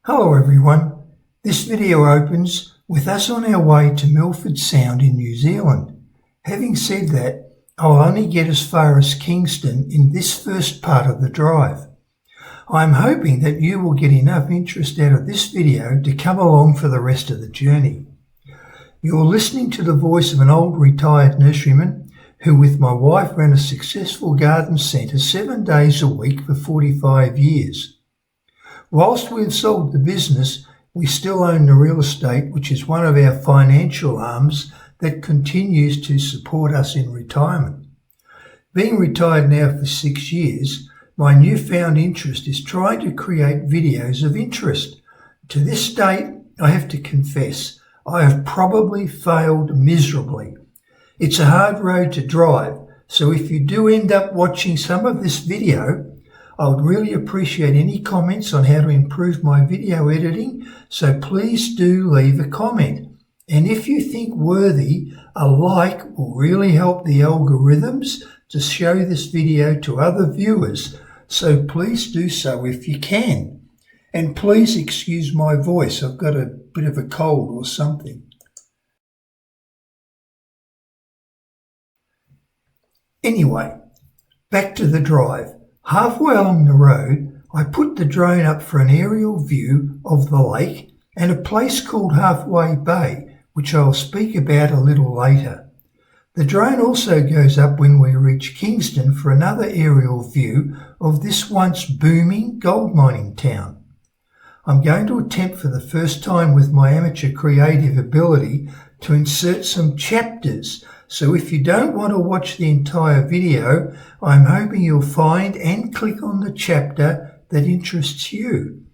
Hello everyone, this video opens with us on our way to Milford Sound in New Zealand. Having said that, I'll only get as far as Kingston in this first part of the drive. I'm hoping that you will get enough interest out of this video to come along for the rest of the journey. You're listening to the voice of an old retired nurseryman who with my wife ran a successful garden centre 7 days a week for 45 years. Whilst we've sold the business, we still own the real estate, which is one of our financial arms that continues to support us in retirement. Being retired now for 6 years, my newfound interest is trying to create videos of interest. To this date, I have to confess, I have probably failed miserably. It's a hard road to drive, so if you do end up watching some of this video, I would really appreciate any comments on how to improve my video editing, so please do leave a comment. And if you think worthy, a like will really help the algorithms to show this video to other viewers, so please do so if you can. And please excuse my voice, I've got a bit of a cold or something. Anyway, back to the drive. Halfway along the road, I put the drone up for an aerial view of the lake and a place called Halfway Bay, which I'll speak about a little later. The drone also goes up when we reach Kingston for another aerial view of this once booming gold mining town. I'm going to attempt for the first time with my amateur creative ability to insert some chapters, so if you don't want to watch the entire video, I'm hoping you'll find and click on the chapter that interests you.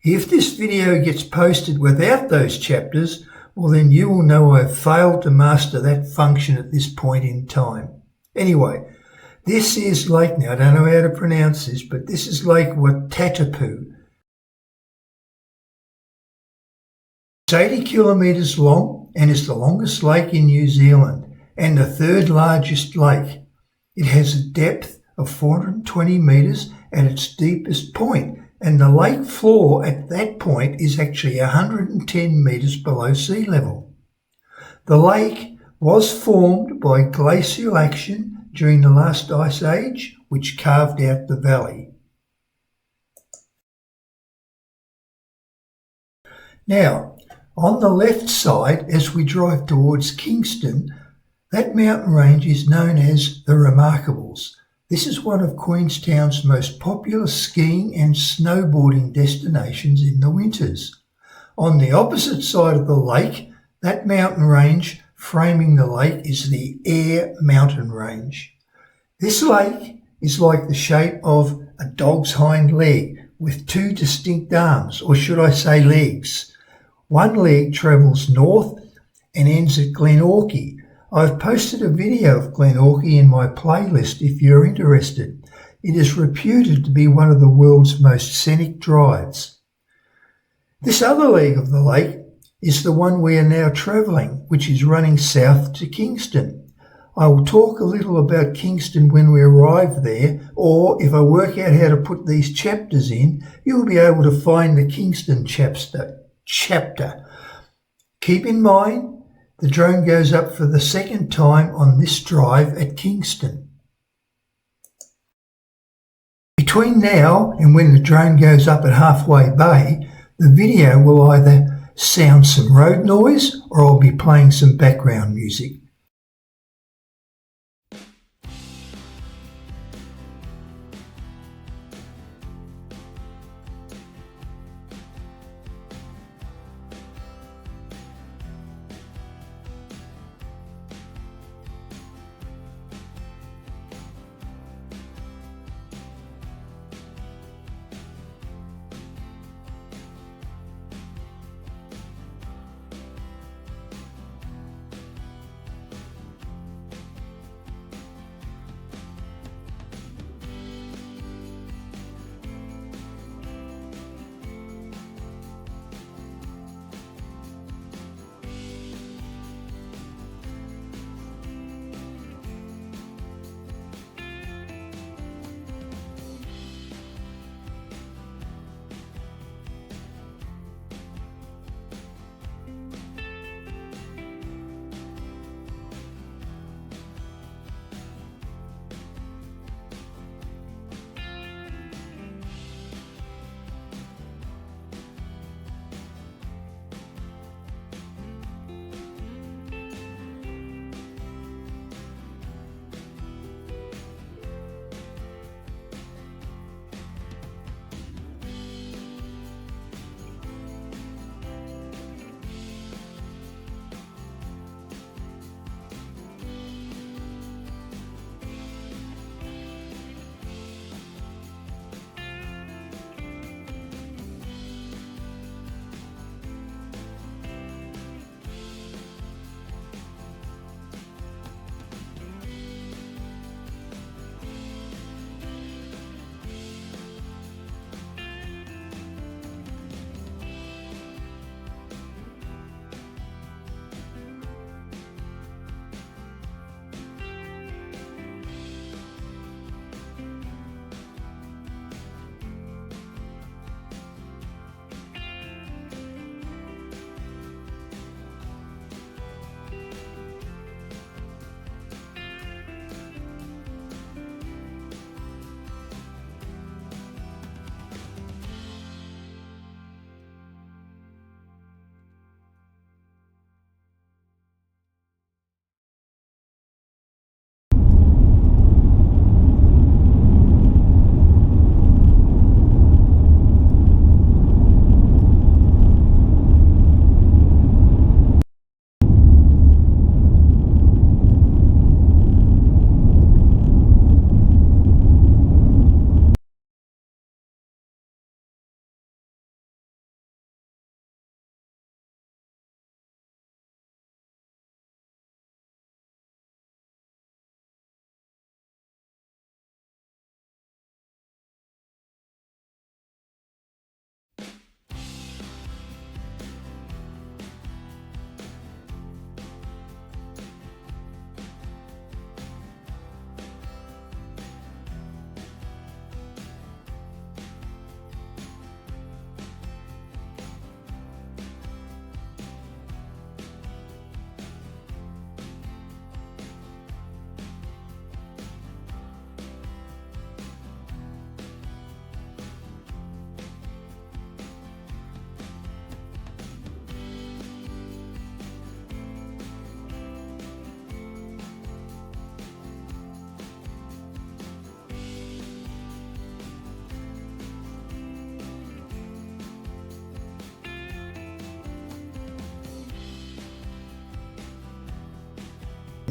If this video gets posted without those chapters, well then you will know I've failed to master that function at this point in time. Anyway, this is Lake, now I don't know how to pronounce this, but this is Lake Watatapu. It's 80 kilometres long and is the longest lake in New Zealand and the third largest lake. It has a depth of 420 metres at its deepest point, and the lake floor at that point is actually 110 metres below sea level. The lake was formed by glacial action during the last ice age, which carved out the valley. Now, on the left side, as we drive towards Kingston, that mountain range is known as the Remarkables. This is one of Queenstown's most popular skiing and snowboarding destinations in the winters. On the opposite side of the lake, that mountain range framing the lake is the Eyre Mountain Range. This lake is like the shape of a dog's hind leg with two distinct arms, or should I say legs. One leg travels north and ends at Glenorchy. I've posted a video of Glenorchy in my playlist if you're interested. It is reputed to be one of the world's most scenic drives. This other leg of the lake is the one we are now travelling, which is running south to Kingston. I will talk a little about Kingston when we arrive there, or if I work out how to put these chapters in, you'll be able to find the Kingston chapter. Keep in mind, the drone goes up for the second time on this drive at Kingston. Between now and when the drone goes up at Halfway Bay, the video will either sound some road noise or I'll be playing some background music.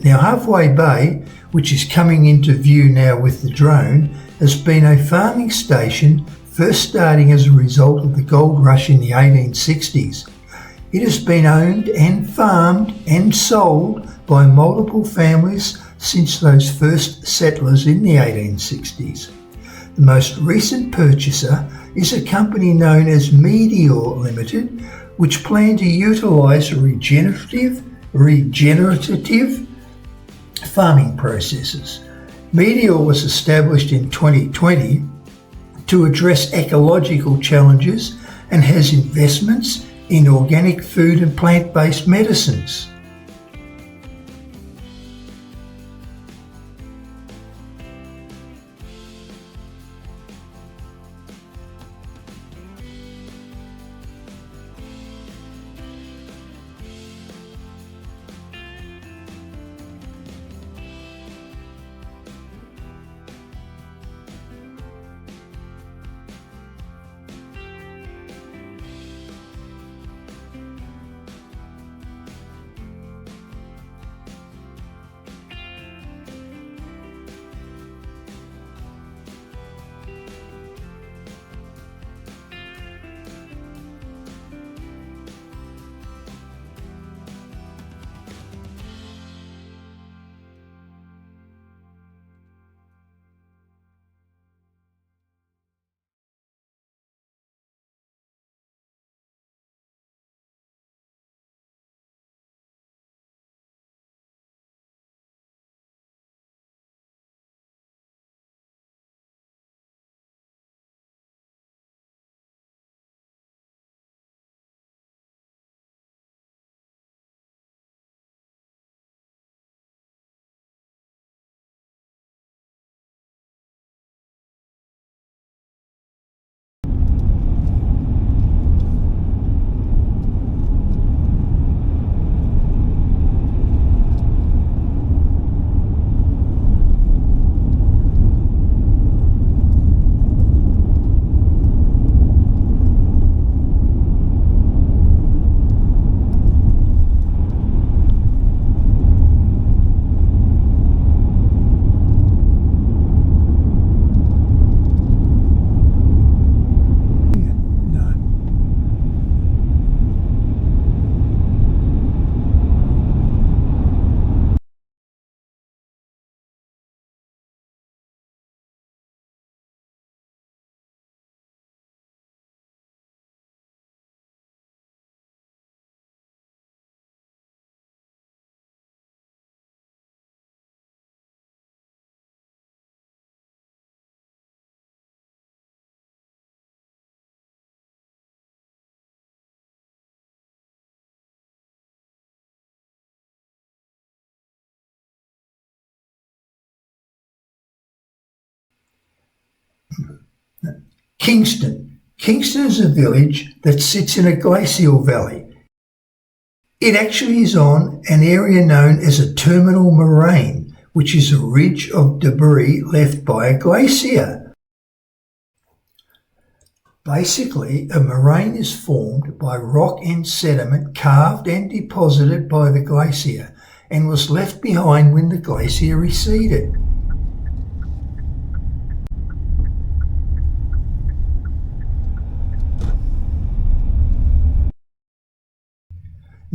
Now, Halfway Bay, which is coming into view now with the drone, has been a farming station first starting as a result of the gold rush in the 1860s. It has been owned and farmed and sold by multiple families since those first settlers in the 1860s. The most recent purchaser is a company known as Meteor Limited, which plan to utilise regenerative farming processes. Meteor was established in 2020 to address ecological challenges and has investments in organic food and plant-based medicines. Kingston. Kingston is a village that sits in a glacial valley. It actually is on an area known as a terminal moraine, which is a ridge of debris left by a glacier. Basically, a moraine is formed by rock and sediment carved and deposited by the glacier and was left behind when the glacier receded.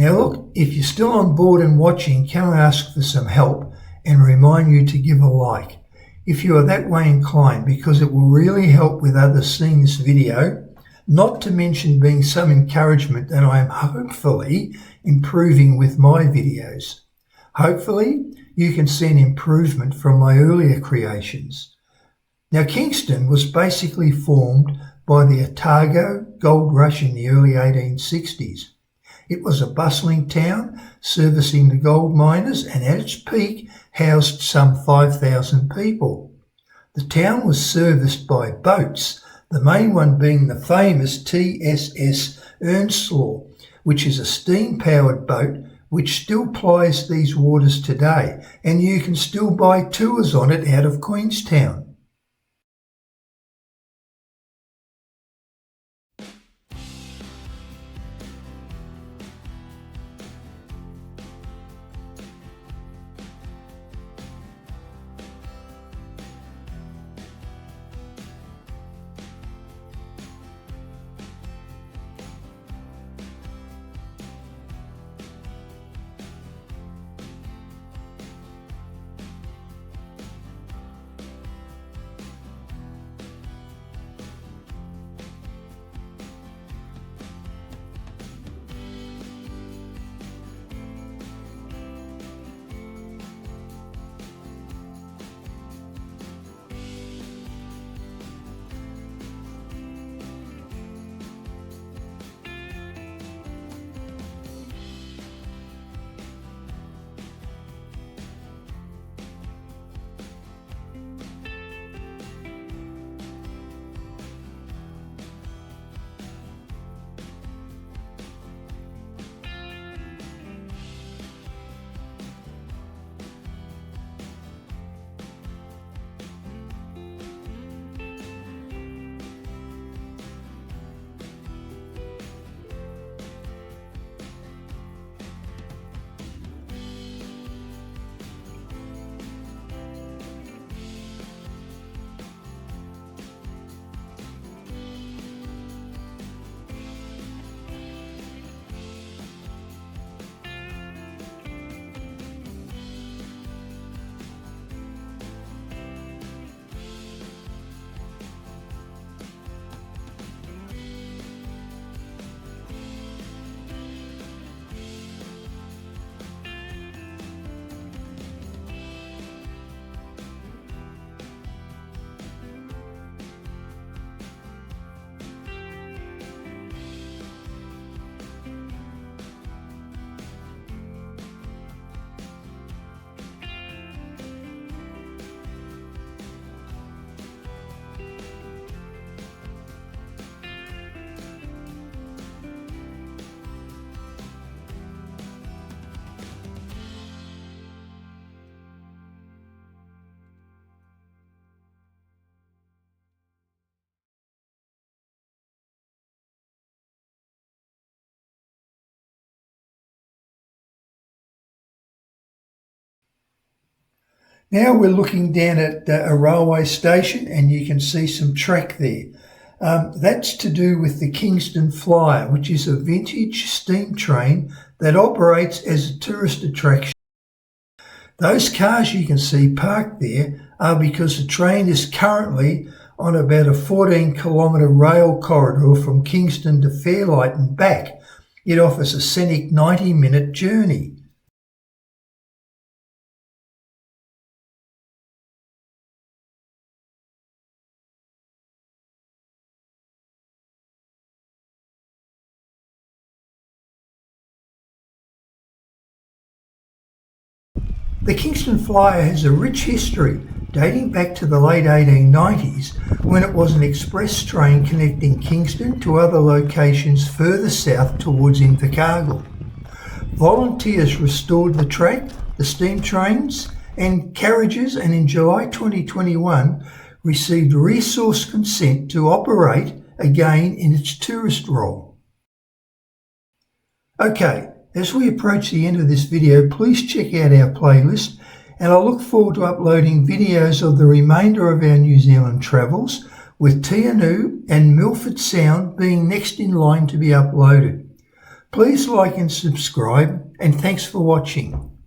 Now look, if you're still on board and watching, can I ask for some help and remind you to give a like if you are that way inclined, because it will really help with others seeing this video, not to mention being some encouragement that I am hopefully improving with my videos. Hopefully you can see an improvement from my earlier creations. Now Kingston was basically formed by the Otago gold rush in the early 1860s. It was a bustling town servicing the gold miners and at its peak housed some 5,000 people. The town was serviced by boats, the main one being the famous TSS Earnslaw, which is a steam-powered boat which still plies these waters today, and you can still buy tours on it out of Queenstown. Now we're looking down at a railway station and you can see some track there. That's to do with the Kingston Flyer, which is a vintage steam train that operates as a tourist attraction. Those cars you can see parked there are because the train is currently on about a 14-kilometre rail corridor from Kingston to Fairlight and back. It offers a scenic 90-minute journey. The Kingston Flyer has a rich history dating back to the late 1890s when it was an express train connecting Kingston to other locations further south towards Invercargill. Volunteers restored the track, the steam trains and carriages, and in July 2021 received resource consent to operate again in its tourist role. Okay. As we approach the end of this video, please check out our playlist, and I look forward to uploading videos of the remainder of our New Zealand travels, with Tianau and Milford Sound being next in line to be uploaded. Please like and subscribe, and thanks for watching.